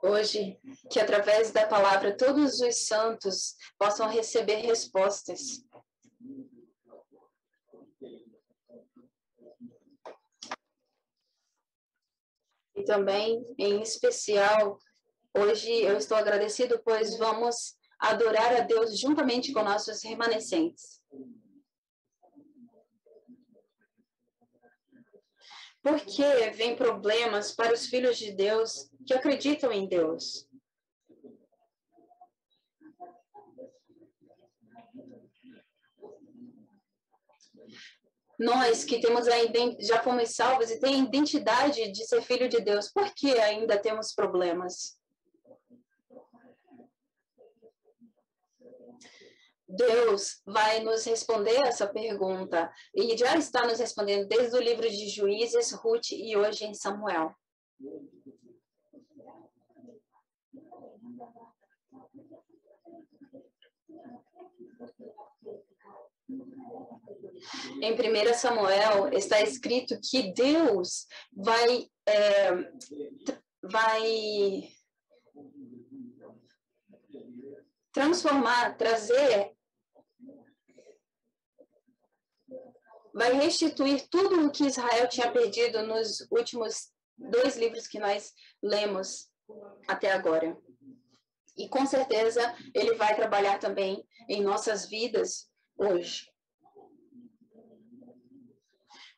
Hoje, que através da palavra todos os santos possam receber respostas. E também, em especial, hoje eu estou agradecido, pois vamos adorar a Deus juntamente com nossos remanescentes. Por que vem problemas para os filhos de Deus que acreditam em Deus? Nós que temos já fomos salvos e tem a identidade de ser filho de Deus, por que ainda temos problemas? Deus vai nos responder essa pergunta e já está nos respondendo desde o livro de Juízes, Ruth e hoje em Samuel. Em 1 Samuel está escrito que Deus vai transformar, vai restituir tudo o que Israel tinha perdido nos últimos 2 livros que nós lemos até agora. E com certeza ele vai trabalhar também em nossas vidas hoje.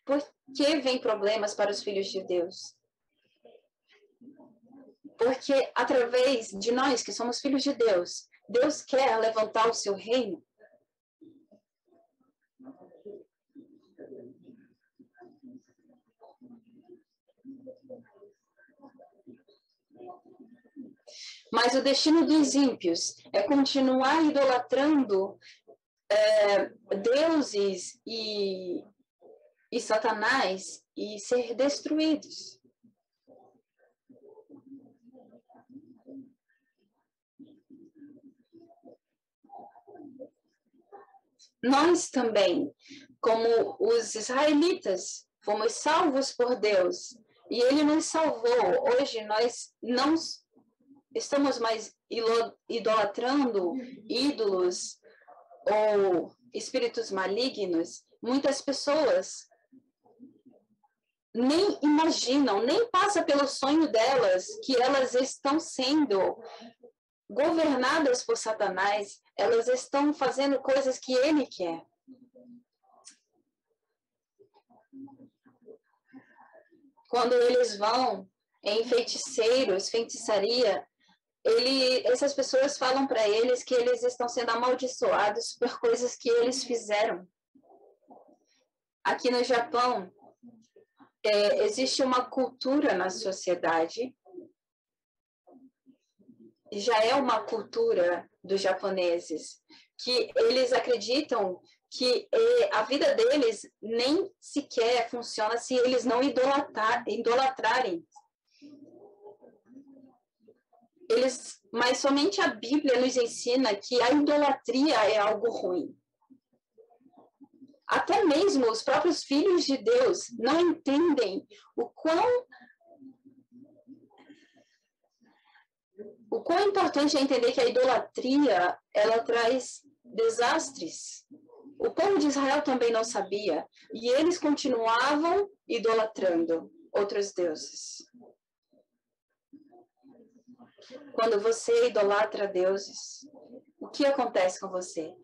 Por que vem problemas para os filhos de Deus? Porque através de nós que somos filhos de Deus, Deus quer levantar o seu reino. Mas o destino dos ímpios é continuar idolatrando deuses e Satanás e ser destruídos. Nós também, como os israelitas, fomos salvos por Deus e Ele nos salvou. Hoje nós não estamos mais idolatrando ídolos ou espíritos malignos. Muitas pessoas nem imaginam, nem passa pelo sonho delas que elas estão sendo governadas por Satanás, elas estão fazendo coisas que ele quer. Quando eles vão em feiticeiros, feitiçaria, essas pessoas falam para eles que eles estão sendo amaldiçoados por coisas que eles fizeram. Aqui no Japão, existe uma cultura na sociedade, já é uma cultura dos japoneses, que eles acreditam que a vida deles nem sequer funciona se eles não idolatrarem. Mas somente a Bíblia nos ensina que a idolatria é algo ruim. Até mesmo os próprios filhos de Deus não entendem o quão importante é entender que a idolatria, ela traz desastres. O povo de Israel também não sabia, e eles continuavam idolatrando outros deuses. Quando você idolatra deuses, o que acontece com você?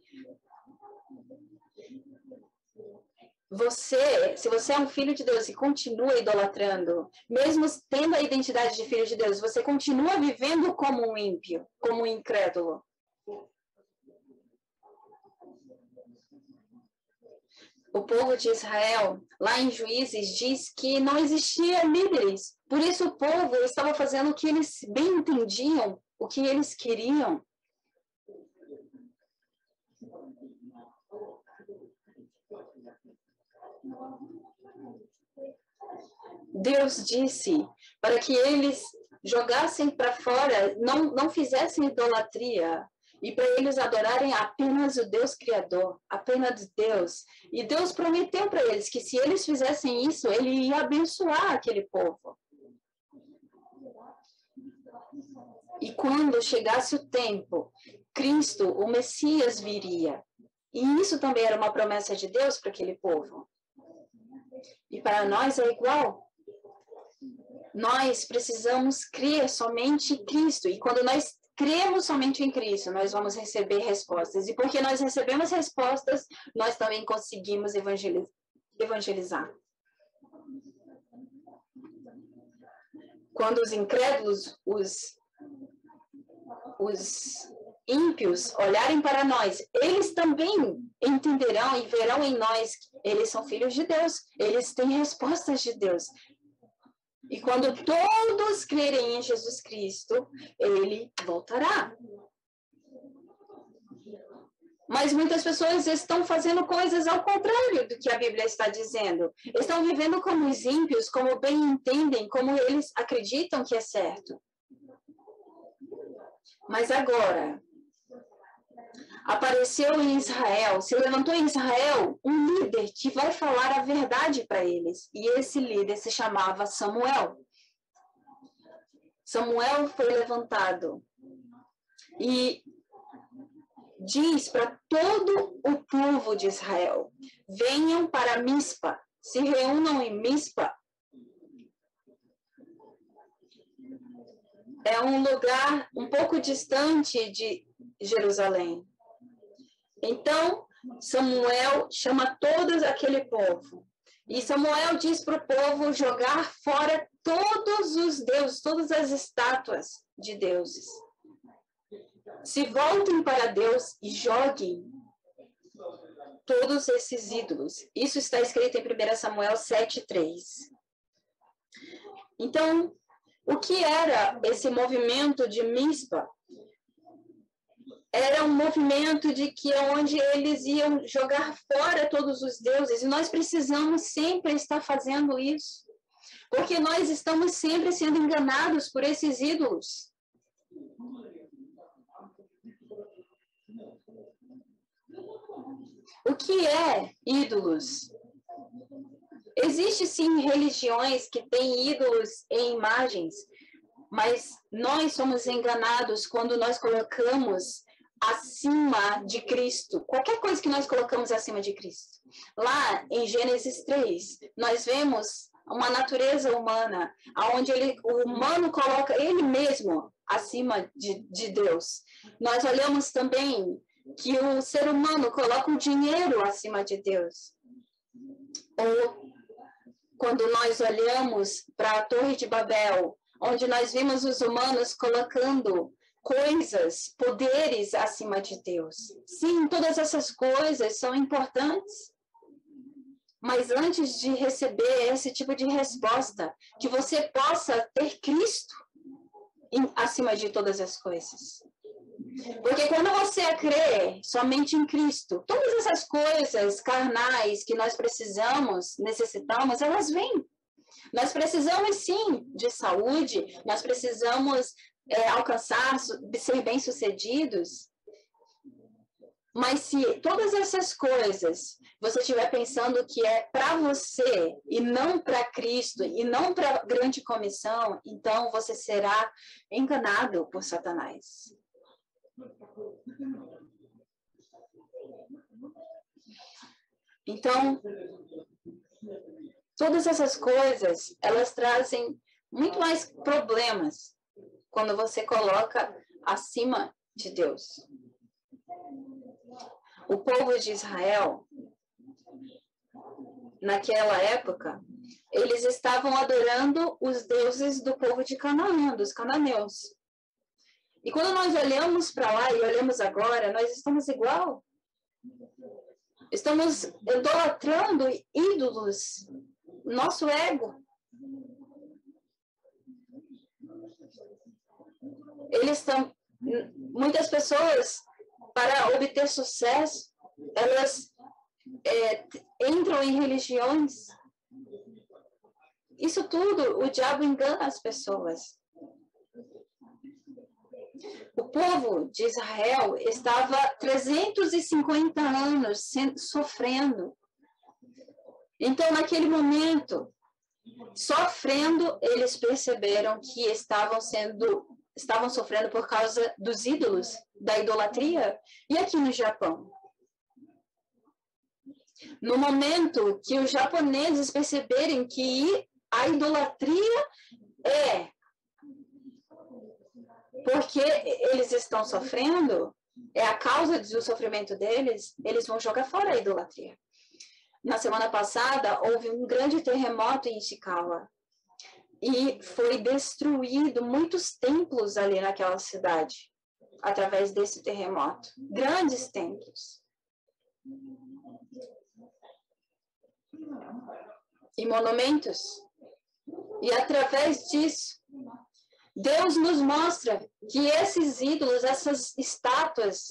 Se você é um filho de Deus e continua idolatrando, mesmo tendo a identidade de filho de Deus, você continua vivendo como um ímpio, como um incrédulo. O povo de Israel, lá em Juízes, diz que não existia líderes. Por isso o povo estava fazendo o que eles bem entendiam, o que eles queriam. Deus disse para que eles jogassem para fora, não fizessem idolatria, e para eles adorarem apenas o Deus Criador, apenas Deus. E Deus prometeu para eles que se eles fizessem isso, Ele ia abençoar aquele povo. E quando chegasse o tempo, Cristo, o Messias, viria. E isso também era uma promessa de Deus para aquele povo. E para nós é igual. Nós precisamos crer somente em Cristo. E quando nós cremos somente em Cristo, nós vamos receber respostas. E porque nós recebemos respostas, nós também conseguimos evangelizar. Quando os incrédulos, os ímpios olharem para nós, eles também entenderão e verão em nós que eles são filhos de Deus, eles têm respostas de Deus. E quando todos crerem em Jesus Cristo, ele voltará. Mas muitas pessoas estão fazendo coisas ao contrário do que a Bíblia está dizendo. Estão vivendo como os ímpios, como bem entendem, como eles acreditam que é certo. Mas agora, apareceu em Israel, se levantou em Israel um líder que vai falar a verdade para eles. E esse líder se chamava Samuel. Samuel foi levantado e diz para todo o povo de Israel: venham para Mispa, se reúnam em Mispa. É um lugar um pouco distante de Jerusalém. Então, Samuel chama todo aquele povo. E Samuel diz para o povo jogar fora todos os deuses, todas as estátuas de deuses. Se voltem para Deus e joguem todos esses ídolos. Isso está escrito em 1 Samuel 7:3. Então, o que era esse movimento de Mispa? Era um movimento de que onde eles iam jogar fora todos os deuses. E nós precisamos sempre estar fazendo isso. Porque nós estamos sempre sendo enganados por esses ídolos. O que é ídolos? Existem sim religiões que têm ídolos em imagens, mas nós somos enganados quando nós colocamos acima de Cristo. Qualquer coisa que nós colocamos acima de Cristo. Lá em Gênesis 3, nós vemos uma natureza humana, onde o humano coloca ele mesmo acima de Deus. Nós olhamos também que o ser humano coloca o dinheiro acima de Deus. Ou quando nós olhamos para a Torre de Babel, onde nós vimos os humanos colocando coisas, poderes acima de Deus. Sim, todas essas coisas são importantes. Mas antes de receber esse tipo de resposta, que você possa ter Cristo acima de todas as coisas. Porque quando você crê somente em Cristo, todas essas coisas carnais que nós necessitamos, elas vêm. Nós precisamos sim de saúde, nós precisamos alcançar, ser bem-sucedidos. Mas se todas essas coisas você estiver pensando que é para você e não para Cristo e não para a grande comissão, então você será enganado por Satanás. Então, todas essas coisas, elas trazem muito mais problemas quando você coloca acima de Deus. O povo de Israel, naquela época, eles estavam adorando os deuses do povo de Canaã, dos cananeus. E quando nós olhamos para lá e olhamos agora, nós estamos igual. Estamos idolatrando ídolos, nosso ego. Muitas pessoas, para obter sucesso, elas entram em religiões. Isso tudo, o diabo engana as pessoas. O povo de Israel estava 350 anos sofrendo. Então, naquele momento, sofrendo, eles perceberam que estavam sendo estavam sofrendo por causa dos ídolos, da idolatria. E aqui no Japão? No momento que os japoneses perceberem que a idolatria é porque eles estão sofrendo, é a causa do sofrimento deles, eles vão jogar fora a idolatria. Na semana passada, houve um grande terremoto em Ishikawa e foi destruído muitos templos ali naquela cidade, através desse terremoto. Grandes templos. E monumentos. E através disso, Deus nos mostra que esses ídolos, essas estátuas,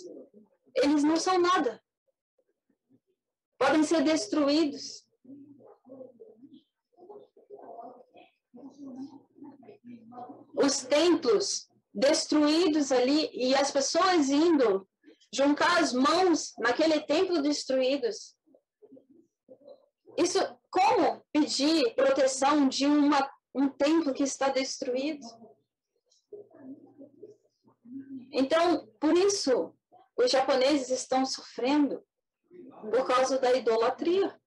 eles não são nada. Podem ser destruídos. Os templos destruídos ali e as pessoas indo juntar as mãos naquele templo destruídos. Isso, como pedir proteção de um templo que está destruído? Então, por isso, os japoneses estão sofrendo por causa da idolatria.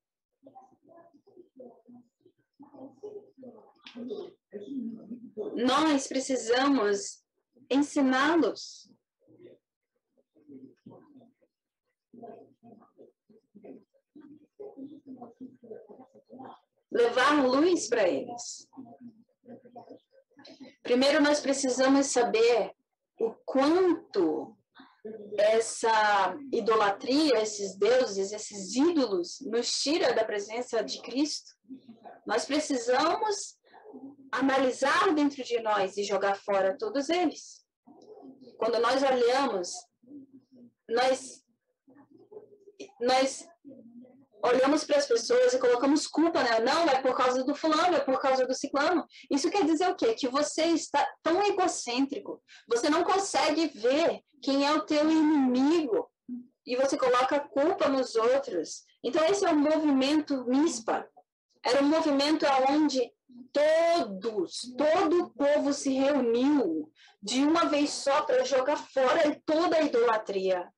Nós precisamos ensiná-los. Levar luz para eles. Primeiro, nós precisamos saber o quanto essa idolatria, esses deuses, esses ídolos, nos tira da presença de Cristo. Nós precisamos analisar dentro de nós e jogar fora todos eles. Quando nós olhamos, nós olhamos para as pessoas e colocamos culpa, né? Não, é por causa do fulano, é por causa do ciclano. Isso quer dizer o quê? Que você está tão egocêntrico, você não consegue ver quem é o teu inimigo e você coloca a culpa nos outros. Então, esse é o movimento MISPA. Era um movimento onde todo o povo se reuniu de uma vez só para jogar fora toda a idolatria.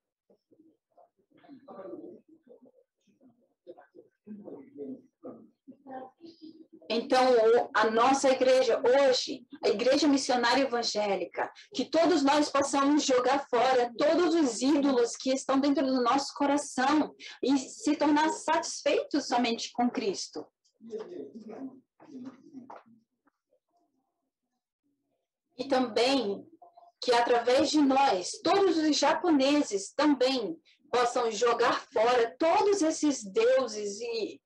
Então, a nossa igreja hoje, a igreja missionária evangélica, que todos nós possamos jogar fora todos os ídolos que estão dentro do nosso coração e se tornar satisfeitos somente com Cristo. E também que através de nós, todos os japoneses também possam jogar fora todos esses deuses e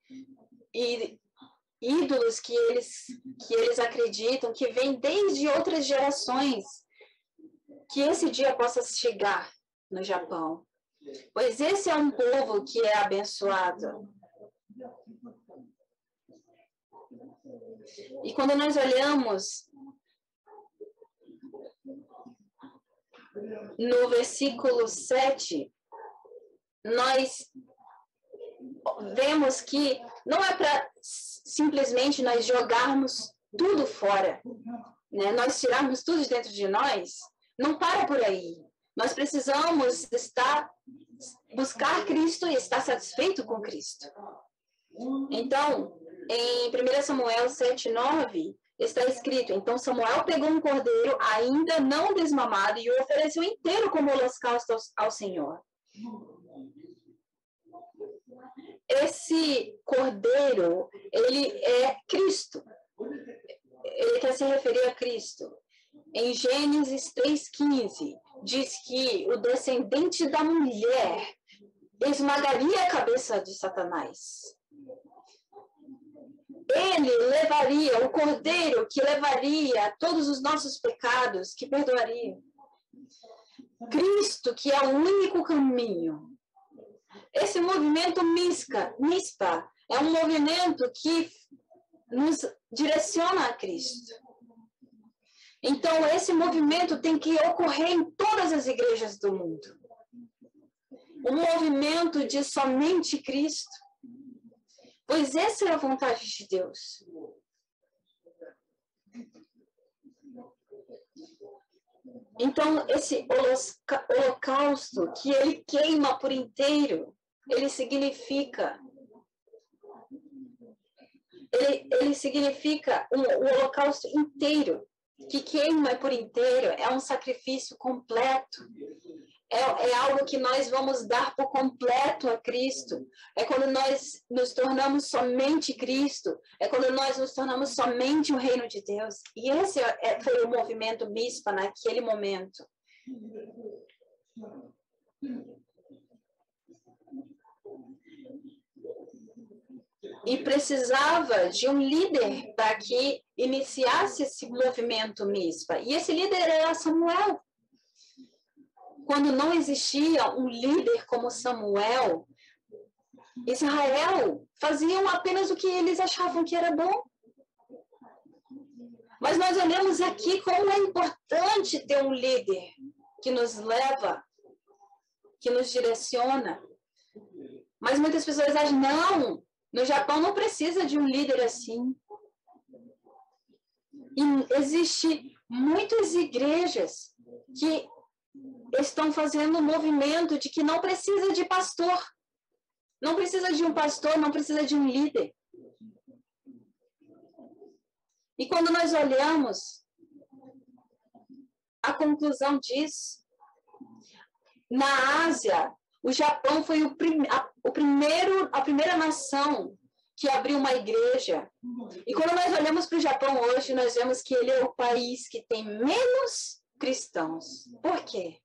ídolos que eles acreditam, que vêm desde outras gerações, que esse dia possa chegar no Japão. Pois esse é um povo que é abençoado. E quando nós olhamos no versículo 7, nós vemos que não é para simplesmente nós jogarmos tudo fora, né? Nós tirarmos tudo de dentro de nós, não para por aí. Nós precisamos buscar Cristo e estar satisfeito com Cristo. Então, em 1 Samuel 7:9, está escrito: então Samuel pegou um cordeiro ainda não desmamado e o ofereceu inteiro como holocausto ao Senhor. Esse cordeiro, ele é Cristo. Ele quer se referir a Cristo. Em Gênesis 3:15, diz que o descendente da mulher esmagaria a cabeça de Satanás. Ele levaria, o cordeiro que levaria todos os nossos pecados, que perdoaria. Cristo, que é o único caminho. Esse movimento MISPA é um movimento que nos direciona a Cristo. Então, esse movimento tem que ocorrer em todas as igrejas do mundo. Um movimento de somente Cristo. Pois essa é a vontade de Deus. Então, esse holocausto que ele queima por inteiro, ele significa o holocausto inteiro, que queima por inteiro, é um sacrifício completo. É algo que nós vamos dar por completo a Cristo. É quando nós nos tornamos somente Cristo. É quando nós nos tornamos somente o reino de Deus. E esse foi o movimento Mispa naquele momento. E precisava de um líder para que iniciasse esse movimento Mispa. E esse líder era Samuel. Quando não existia um líder como Samuel, Israel faziam apenas o que eles achavam que era bom. Mas nós olhamos aqui como é importante ter um líder que nos leva, que nos direciona. Mas muitas pessoas acham, não, no Japão não precisa de um líder assim. E existe muitas igrejas que estão fazendo um movimento de que não precisa de pastor. Não precisa de um pastor, não precisa de um líder. E quando nós olhamos a conclusão disso, na Ásia, o Japão foi a primeira nação que abriu uma igreja. E quando nós olhamos para o Japão hoje, nós vemos que ele é o país que tem menos cristãos. Por quê?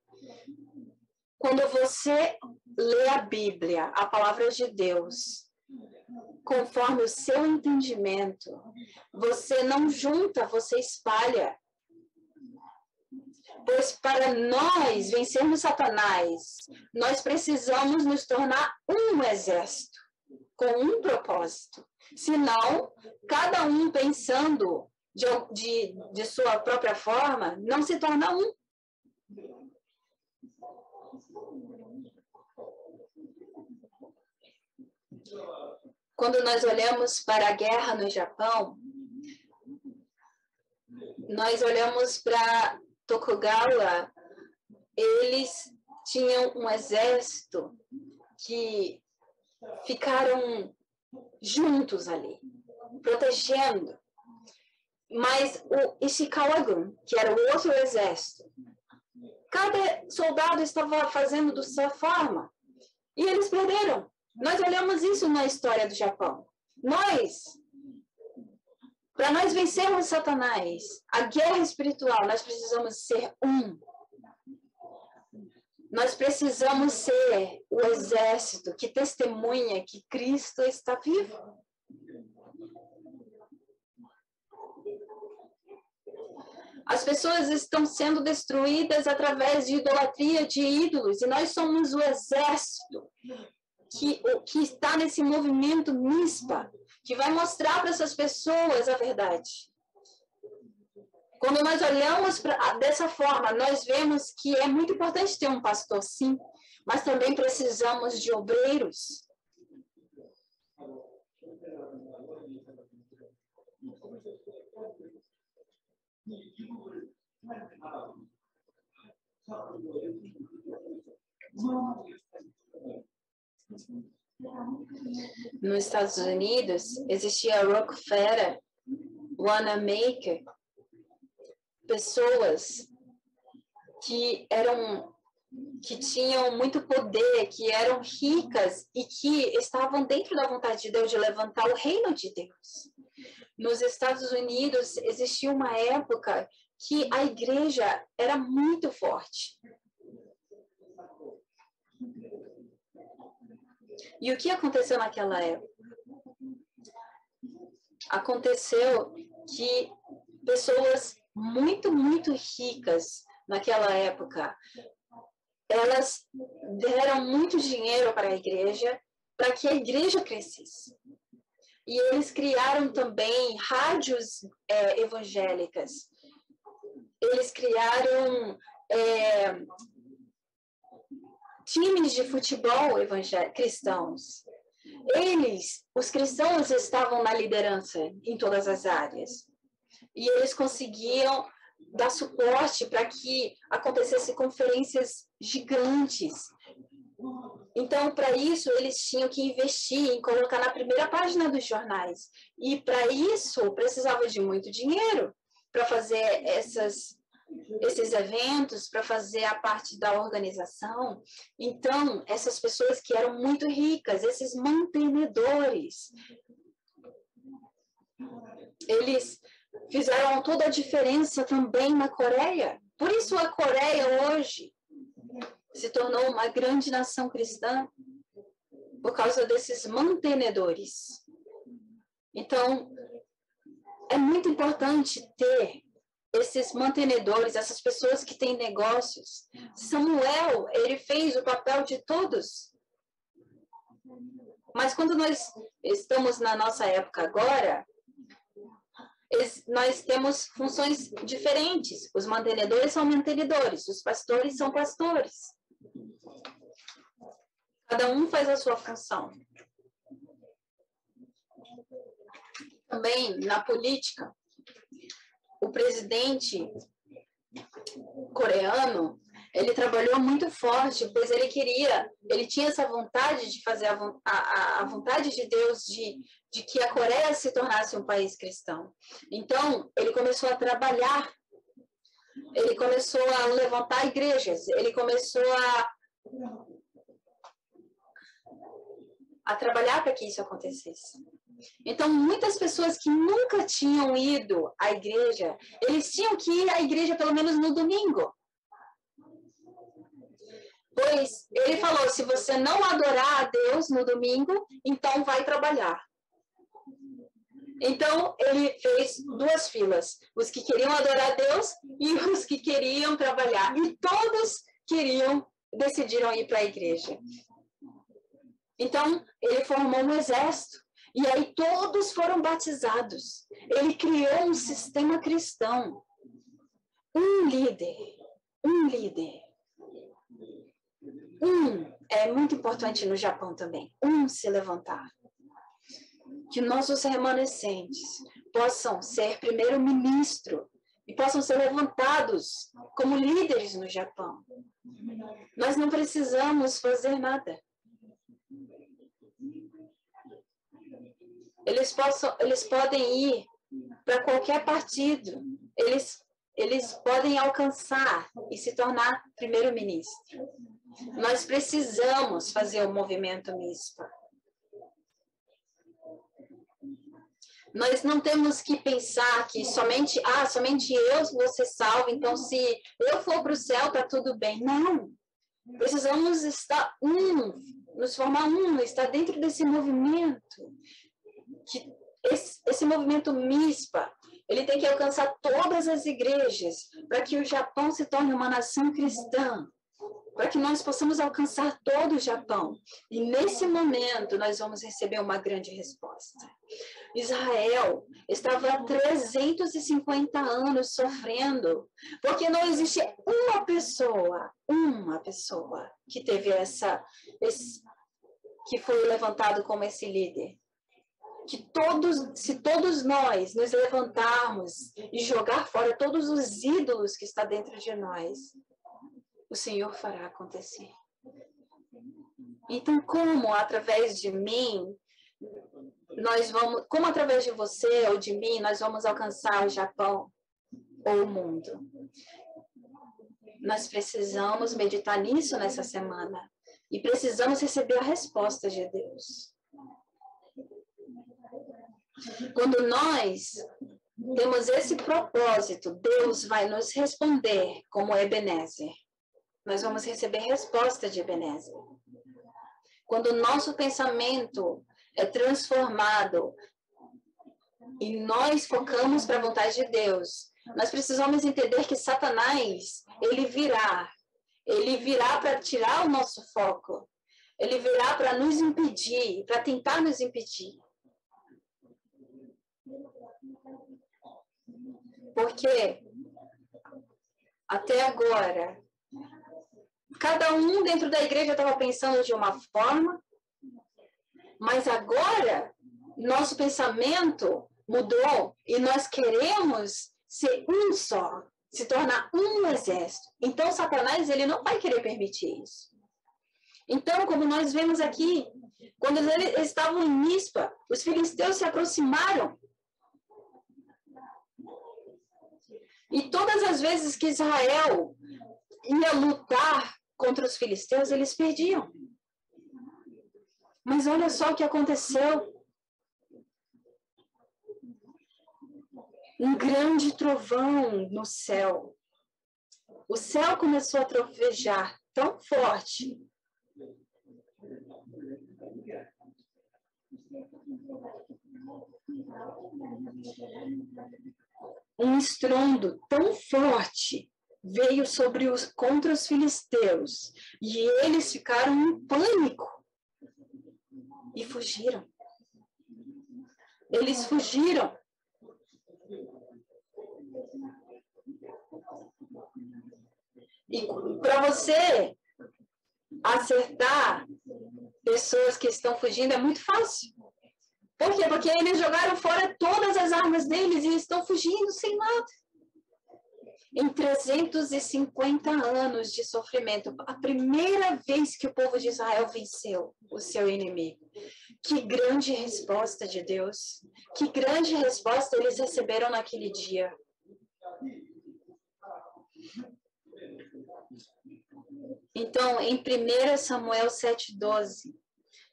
Quando você lê a Bíblia, a palavra de Deus, conforme o seu entendimento, você não junta, você espalha. Pois para nós vencermos Satanás, nós precisamos nos tornar um exército, com um propósito. Senão, cada um pensando de sua própria forma, não se torna um. Quando nós olhamos para a guerra no Japão, nós olhamos para Tokugawa, eles tinham um exército que ficaram juntos ali, protegendo. Mas o Ishikawa-gun, que era o outro exército, cada soldado estava fazendo da sua forma. E eles perderam. Nós olhamos isso na história do Japão. Para nós vencermos Satanás, a guerra espiritual, nós precisamos ser um. Nós precisamos ser o exército que testemunha que Cristo está vivo. As pessoas estão sendo destruídas através de idolatria de ídolos, e nós somos o exército que está nesse movimento Mispa, que vai mostrar para essas pessoas a verdade. Quando nós olhamos dessa forma, nós vemos que é muito importante ter um pastor, sim, mas também precisamos de obreiros. Nos Estados Unidos, existia a Rockefeller, Wanamaker, pessoas que tinham muito poder, que eram ricas e que estavam dentro da vontade de Deus de levantar o reino de Deus. Nos Estados Unidos, existia uma época que a igreja era muito forte. E o que aconteceu naquela época? Aconteceu que pessoas muito, muito ricas naquela época, elas deram muito dinheiro para a igreja, para que a igreja crescesse. E eles criaram também rádios evangélicas. Eles criaram times de futebol cristãos. Os cristãos estavam na liderança em todas as áreas. E eles conseguiam dar suporte para que acontecessem conferências gigantes. Então, para isso, eles tinham que investir em colocar na primeira página dos jornais. E, para isso, precisava de muito dinheiro para fazer esses eventos, para fazer a parte da organização. Então, essas pessoas que eram muito ricas, esses mantenedores, eles fizeram toda a diferença também na Coreia. Por isso, a Coreia hoje se tornou uma grande nação cristã por causa desses mantenedores. Então, é muito importante ter esses mantenedores, essas pessoas que têm negócios. Samuel, ele fez o papel de todos. Mas quando nós estamos na nossa época agora, nós temos funções diferentes. Os mantenedores são mantenedores, os pastores são pastores. Cada um faz a sua função. Também na política, o presidente coreano, ele trabalhou muito forte, pois ele tinha essa vontade de fazer a vontade de Deus de que a Coreia se tornasse um país cristão. Então, ele começou a trabalhar, ele começou a levantar igrejas, ele começou a trabalhar para que isso acontecesse. Então, muitas pessoas que nunca tinham ido à igreja, eles tinham que ir à igreja pelo menos no domingo. Pois ele falou, se você não adorar a Deus no domingo, então vai trabalhar. Então, ele fez duas filas, os que queriam adorar a Deus e os que queriam trabalhar. E todos decidiram ir para a igreja. Então, ele formou um exército. E aí todos foram batizados. Ele criou um sistema cristão. Um líder. É muito importante no Japão também. Se levantar. Que nossos remanescentes possam ser primeiro-ministro e possam ser levantados como líderes no Japão. Nós não precisamos fazer nada. Eles podem ir para qualquer partido. Eles podem alcançar e se tornar primeiro-ministro. Nós precisamos fazer o movimento misto. Nós não temos que pensar que somente eu vou ser salvo, então se eu for para o céu, está tudo bem. Não. Precisamos estar nos formar estar dentro desse movimento. Que esse movimento MISPA, ele tem que alcançar todas as igrejas para que o Japão se torne uma nação cristã, para que nós possamos alcançar todo o Japão. E nesse momento nós vamos receber uma grande resposta. Israel estava há 350 anos sofrendo, porque não existe uma pessoa que teve que foi levantado como esse líder. Se todos nós nos levantarmos e jogar fora todos os ídolos que está dentro de nós, o Senhor fará acontecer. Então, como através de mim, como através de você ou de mim, nós vamos alcançar o Japão ou o mundo? Nós precisamos meditar nisso nessa semana e precisamos receber a resposta de Deus. Quando nós temos esse propósito, Deus vai nos responder como Ebenezer. Nós vamos receber resposta de Ebenezer. Quando o nosso pensamento é transformado e nós focamos para a vontade de Deus, nós precisamos entender que Satanás, ele virá para tirar o nosso foco. Ele virá para nos impedir, para tentar nos impedir. Porque até agora, cada um dentro da igreja estava pensando de uma forma, mas agora nosso pensamento mudou e nós queremos ser um só. se tornar um exército. Então, Satanás, ele não vai querer permitir isso. Então, como nós vemos aqui, quando eles estavam em Mispa, os filisteus se aproximaram. E todas as vezes que Israel ia lutar contra os filisteus, eles perdiam. Mas olha só o que aconteceu. Um grande trovão no céu. O céu começou a trovejar tão forte. Um estrondo tão forte veio contra os filisteus. E eles ficaram em pânico. E fugiram. Eles fugiram. E para você acertar pessoas que estão fugindo é muito fácil. Por quê? Porque eles jogaram fora todas as armas deles e estão fugindo sem nada. Em 350 anos de sofrimento, a primeira vez que o povo de Israel venceu o seu inimigo. Que grande resposta de Deus. Que grande resposta eles receberam naquele dia. Então, em 1 Samuel 7,12,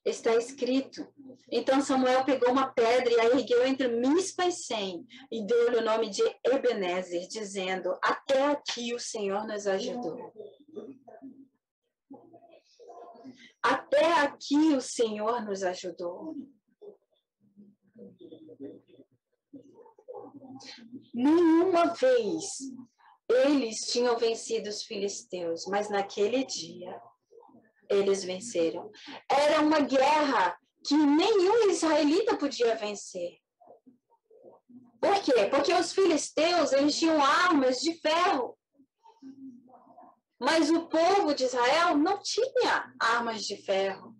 está escrito: então Samuel pegou uma pedra e a ergueu entre Mispa e Sem, e deu-lhe o nome de Ebenezer, dizendo: até aqui o Senhor nos ajudou. Até aqui o Senhor nos ajudou. Nenhuma vez eles tinham vencido os filisteus, mas naquele dia eles venceram. Era uma guerra que nenhum israelita podia vencer. Por quê? Porque os filisteus, eles tinham armas de ferro. Mas o povo de Israel não tinha armas de ferro.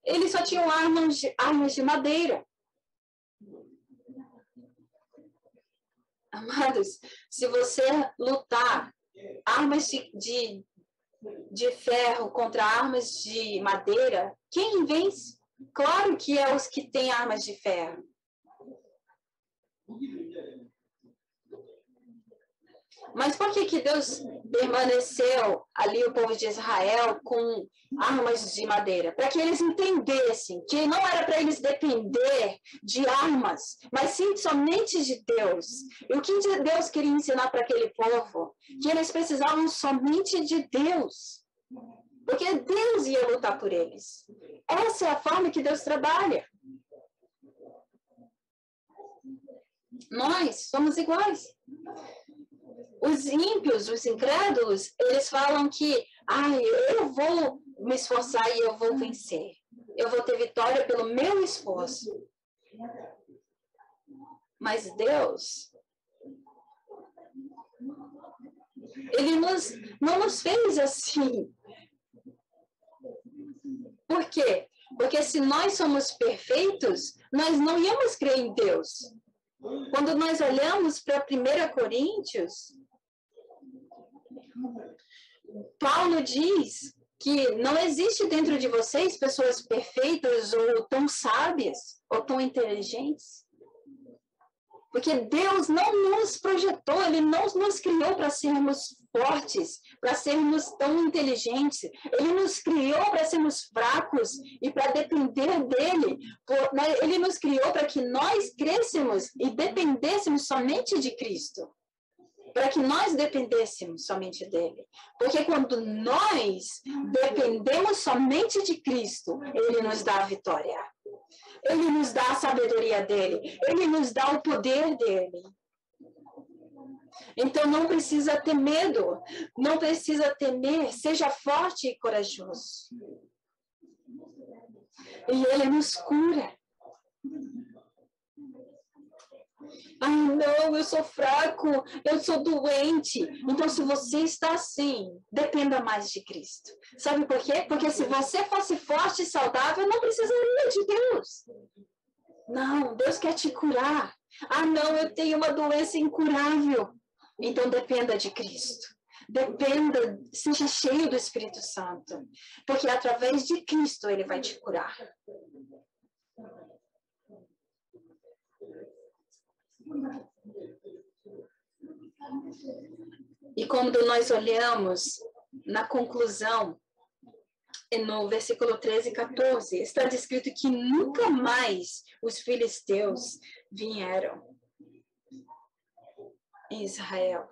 Eles só tinham armas de madeira. Amados, se você lutar armas de ferro contra armas de madeira, quem vence? Claro que é os que têm armas de ferro. Mas por que Deus permaneceu ali, o povo de Israel, com armas de madeira? Para que eles entendessem que não era para eles depender de armas, mas sim somente de Deus. E o que Deus queria ensinar para aquele povo? Que eles precisavam somente de Deus. Porque Deus ia lutar por eles. Essa é a forma que Deus trabalha. Nós somos iguais. Os ímpios, os incrédulos, eles falam que eu vou me esforçar e eu vou vencer. Eu vou ter vitória pelo meu esforço. Mas Deus, Ele não nos fez assim. Por quê? Porque se nós somos perfeitos, nós não íamos crer em Deus. Quando nós olhamos para 1 Coríntios, Paulo diz que não existe dentro de vocês pessoas perfeitas ou tão sábias ou tão inteligentes. Porque Deus não nos projetou, Ele não nos criou para sermos fortes, para sermos tão inteligentes. Ele nos criou para sermos fracos e para depender dEle. Ele nos criou para que nós crescêssemos e dependêssemos somente de Cristo. Para que nós dependêssemos somente dEle. Porque quando nós dependemos somente de Cristo, Ele nos dá a vitória. Ele nos dá a sabedoria dEle. Ele nos dá o poder dEle. Então não precisa ter medo. Não precisa temer. Seja forte e corajoso. E Ele nos cura. Não, eu sou fraco, eu sou doente. Então, se você está assim, dependa mais de Cristo. Sabe por quê? Porque se você fosse forte e saudável, não precisaria de Deus. Não, Deus quer te curar. Não, eu tenho uma doença incurável. Então dependa de Cristo. Dependa, seja cheio do Espírito Santo. Porque através de Cristo ele vai te curar. E quando nós olhamos na conclusão, no versículo 13 e 14, está descrito que nunca mais os filisteus vieram em Israel.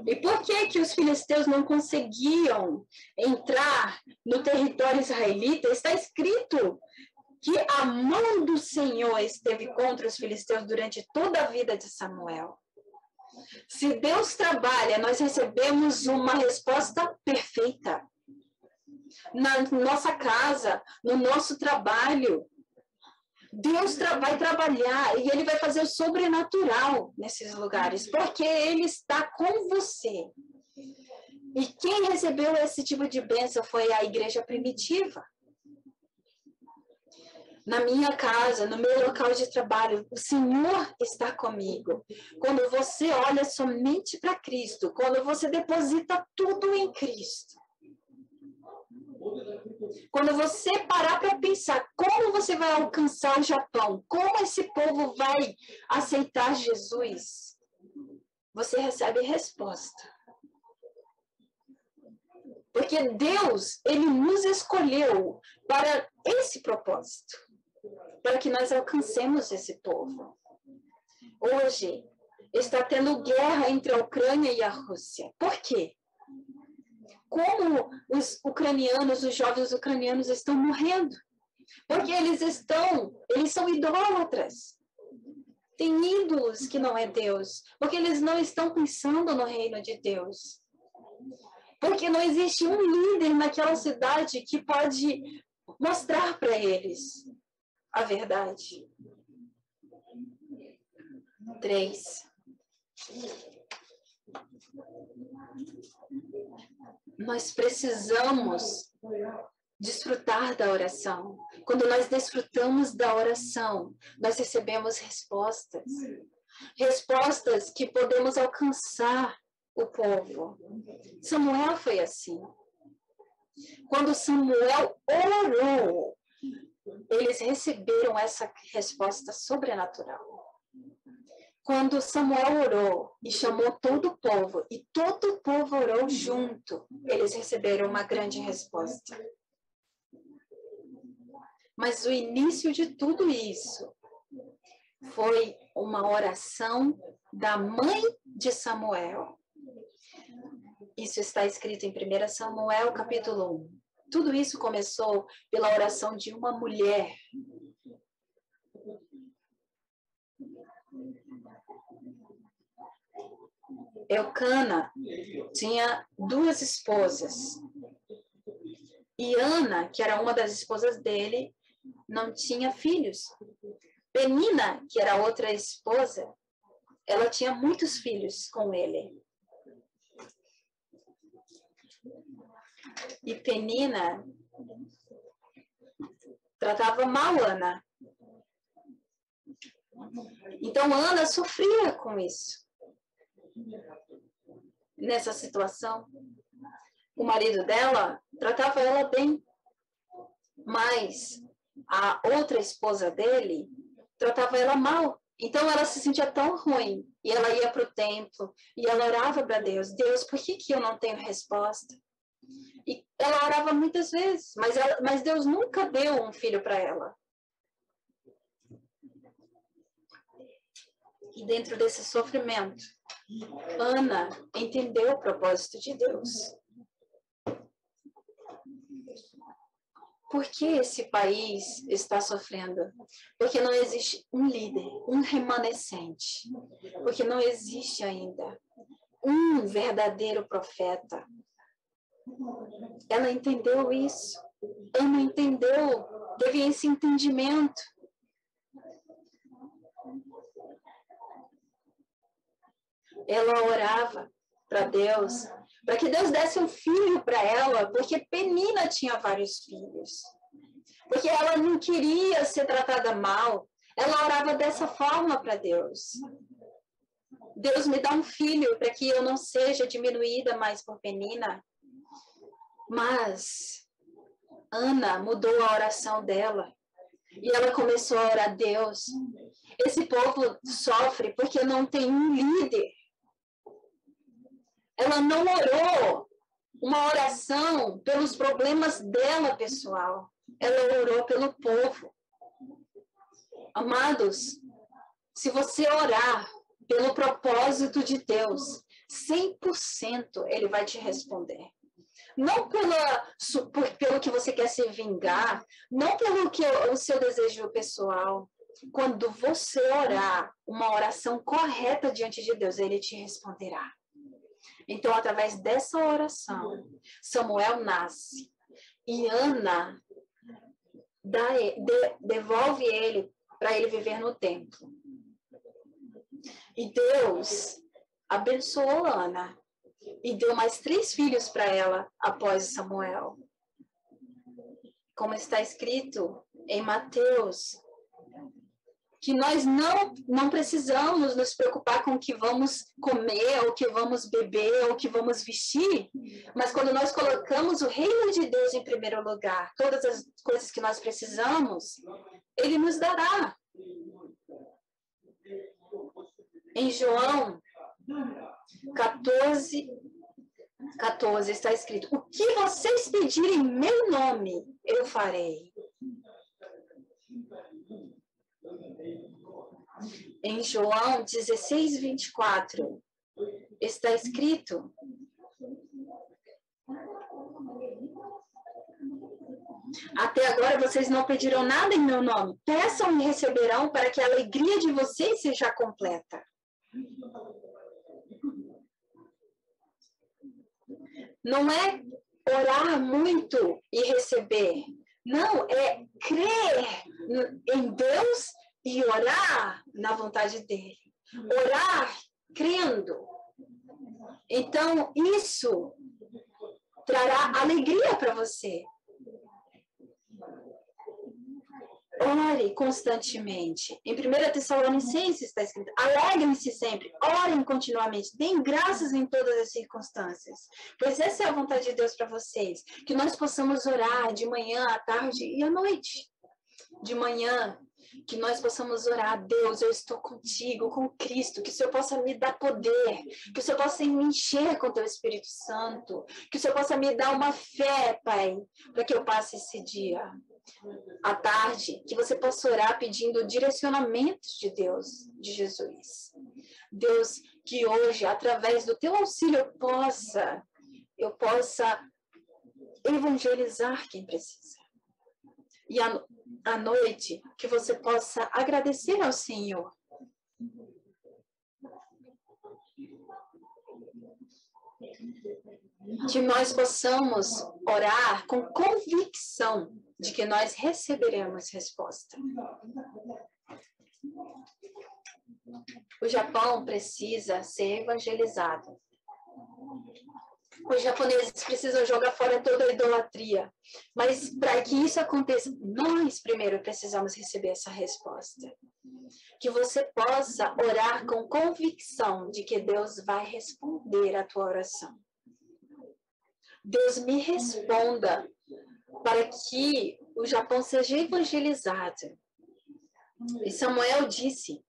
E por que os filisteus não conseguiam entrar no território israelita? Está escrito que a mão do Senhor esteve contra os filisteus durante toda a vida de Samuel. Se Deus trabalha, nós recebemos uma resposta perfeita. Na nossa casa, no nosso trabalho, Deus vai trabalhar e Ele vai fazer o sobrenatural nesses lugares, porque Ele está com você. E quem recebeu esse tipo de bênção foi a igreja primitiva. Na minha casa, no meu local de trabalho, o Senhor está comigo. Quando você olha somente para Cristo, quando você deposita tudo em Cristo, quando você parar para pensar como você vai alcançar o Japão, como esse povo vai aceitar Jesus, você recebe resposta. Porque Deus, Ele nos escolheu para esse propósito, para que nós alcancemos esse povo. Hoje, está tendo guerra entre a Ucrânia e a Rússia. Por quê? Como os jovens ucranianos estão morrendo? Porque eles são idólatras. Tem ídolos que não é Deus. Porque eles não estão pensando no reino de Deus. Porque não existe um líder naquela cidade que pode mostrar para eles a verdade. 3. Nós precisamos desfrutar da oração. Quando nós desfrutamos da oração, nós recebemos respostas. Respostas que podemos alcançar o povo. Samuel foi assim. Quando Samuel orou, eles receberam essa resposta sobrenatural. Quando Samuel orou e chamou todo o povo, e todo o povo orou junto, eles receberam uma grande resposta. Mas o início de tudo isso foi uma oração da mãe de Samuel. Isso está escrito em 1 Samuel, capítulo 1. Tudo isso começou pela oração de uma mulher. Eucana tinha 2 esposas. E Ana, que era uma das esposas dele, não tinha filhos. Penina, que era outra esposa, ela tinha muitos filhos com ele. E Penina tratava mal Ana. Então Ana sofria com isso. Nessa situação, o marido dela tratava ela bem, mas a outra esposa dele tratava ela mal. Então ela se sentia tão ruim, e ela ia para o templo, e ela orava para Deus: Deus, por que eu não tenho resposta? E ela orava muitas vezes, mas Deus nunca deu um filho para ela. E dentro desse sofrimento, Ana entendeu o propósito de Deus. Por que esse país está sofrendo? Porque não existe um líder, um remanescente. Porque não existe ainda um verdadeiro profeta. Ela entendeu isso. Ana entendeu, teve esse entendimento. Ela orava para Deus, para que Deus desse um filho para ela, porque Penina tinha vários filhos. Porque ela não queria ser tratada mal, Ela orava dessa forma para Deus. Deus, me dá um filho para que eu não seja diminuída mais por Penina. Mas Ana mudou a oração dela. E ela começou a orar a Deus. Esse povo sofre porque não tem um líder. Ela não orou uma oração pelos problemas dela, pessoal. Ela orou pelo povo. Amados, se você orar pelo propósito de Deus, 100% Ele vai te responder. Não pelo que você quer se vingar, não pelo que o seu desejo pessoal. Quando você orar uma oração correta diante de Deus, Ele te responderá. Então, através dessa oração, Samuel nasce. E Ana devolve ele para ele viver no templo. E Deus abençoou Ana e deu mais 3 filhos para ela após Samuel. Como está escrito em Mateus, que nós não precisamos nos preocupar com o que vamos comer, ou o que vamos beber, ou o que vamos vestir, mas quando nós colocamos o reino de Deus em primeiro lugar, todas as coisas que nós precisamos, Ele nos dará. Em João 14 está escrito: o que vocês pedirem em meu nome, eu farei. Em João 16, 24, está escrito: até agora vocês não pediram nada em meu nome. Peçam e receberão, para que a alegria de vocês seja completa. Não é orar muito e receber. Não, é crer em Deus e orar na vontade dele. Orar crendo. Então, isso trará alegria para você. Ore constantemente. Em 1 Tessalonicenses está escrito: alegrem-se sempre, orem continuamente, deem graças em todas as circunstâncias. Pois essa é a vontade de Deus para vocês. Que nós possamos orar de manhã, à tarde e à noite. De manhã, que nós possamos orar: Deus, eu estou contigo, com Cristo, que o Senhor possa me dar poder, que o Senhor possa me encher com o teu Espírito Santo, que o Senhor possa me dar uma fé, Pai, para que eu passe esse dia. À tarde, que você possa orar pedindo direcionamentos de Deus, de Jesus. Deus, que hoje, através do teu auxílio, eu possa evangelizar quem precisa. E à noite, que você possa agradecer ao Senhor. Que nós possamos orar com convicção de que nós receberemos resposta. O Japão precisa ser evangelizado. Os japoneses precisam jogar fora toda a idolatria. Mas para que isso aconteça, nós primeiro precisamos receber essa resposta. Que você possa orar com convicção de que Deus vai responder a tua oração. Deus me responda para que o Japão seja evangelizado. E Samuel disse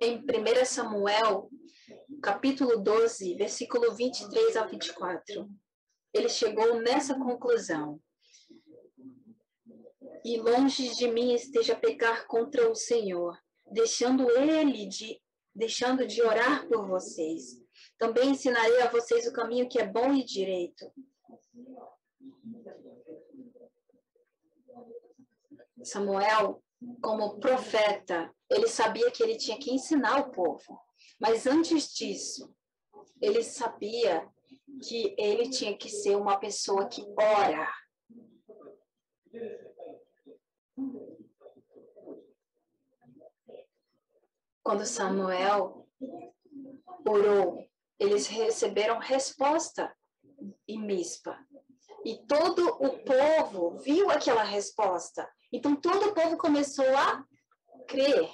em 1 Samuel, capítulo 12, versículo 23 ao 24, ele chegou nessa conclusão: e longe de mim esteja pecar contra o Senhor, deixando de orar por vocês. Também ensinarei a vocês o caminho que é bom e direito. Samuel, como profeta, ele sabia que ele tinha que ensinar o povo. Mas antes disso, ele sabia que ele tinha que ser uma pessoa que ora. Quando Samuel orou, eles receberam resposta em Mispa. E todo o povo viu aquela resposta. Então, todo o povo começou a crer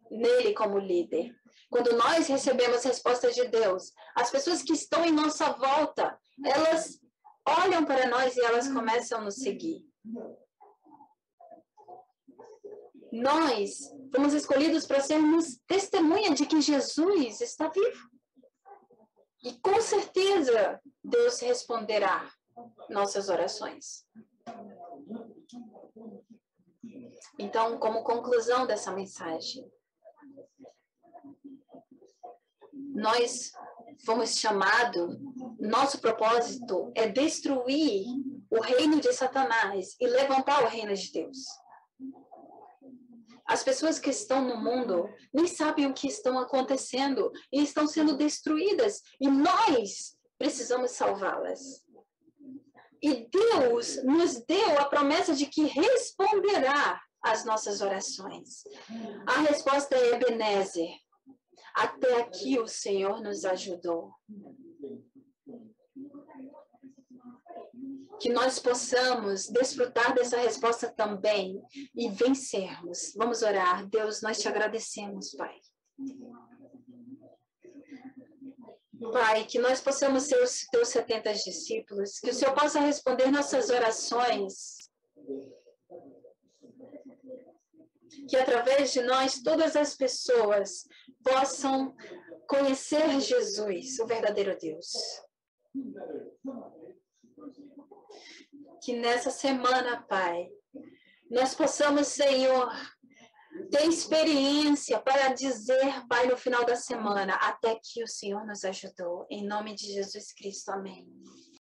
nele como líder. Quando nós recebemos respostas de Deus, as pessoas que estão em nossa volta, elas olham para nós e elas começam a nos seguir. Nós fomos escolhidos para sermos testemunha de que Jesus está vivo. E com certeza Deus responderá nossas orações. Então, como conclusão dessa mensagem, nós fomos chamados, nosso propósito é destruir o reino de Satanás e levantar o reino de Deus. As pessoas que estão no mundo nem sabem o que estão acontecendo e estão sendo destruídas. E nós precisamos salvá-las. E Deus nos deu a promessa de que responderá às nossas orações. A resposta é Ebenezer. Até aqui o Senhor nos ajudou. Que nós possamos desfrutar dessa resposta também e vencermos. Vamos orar. Deus, nós te agradecemos, Pai. Pai, que nós possamos ser os teus 70 discípulos, que o Senhor possa responder nossas orações. Que através de nós, todas as pessoas possam conhecer Jesus, o verdadeiro Deus. Que nessa semana, Pai, nós possamos, Senhor, ter experiência para dizer, Pai, no final da semana, até que o Senhor nos ajudou. Em nome de Jesus Cristo, amém.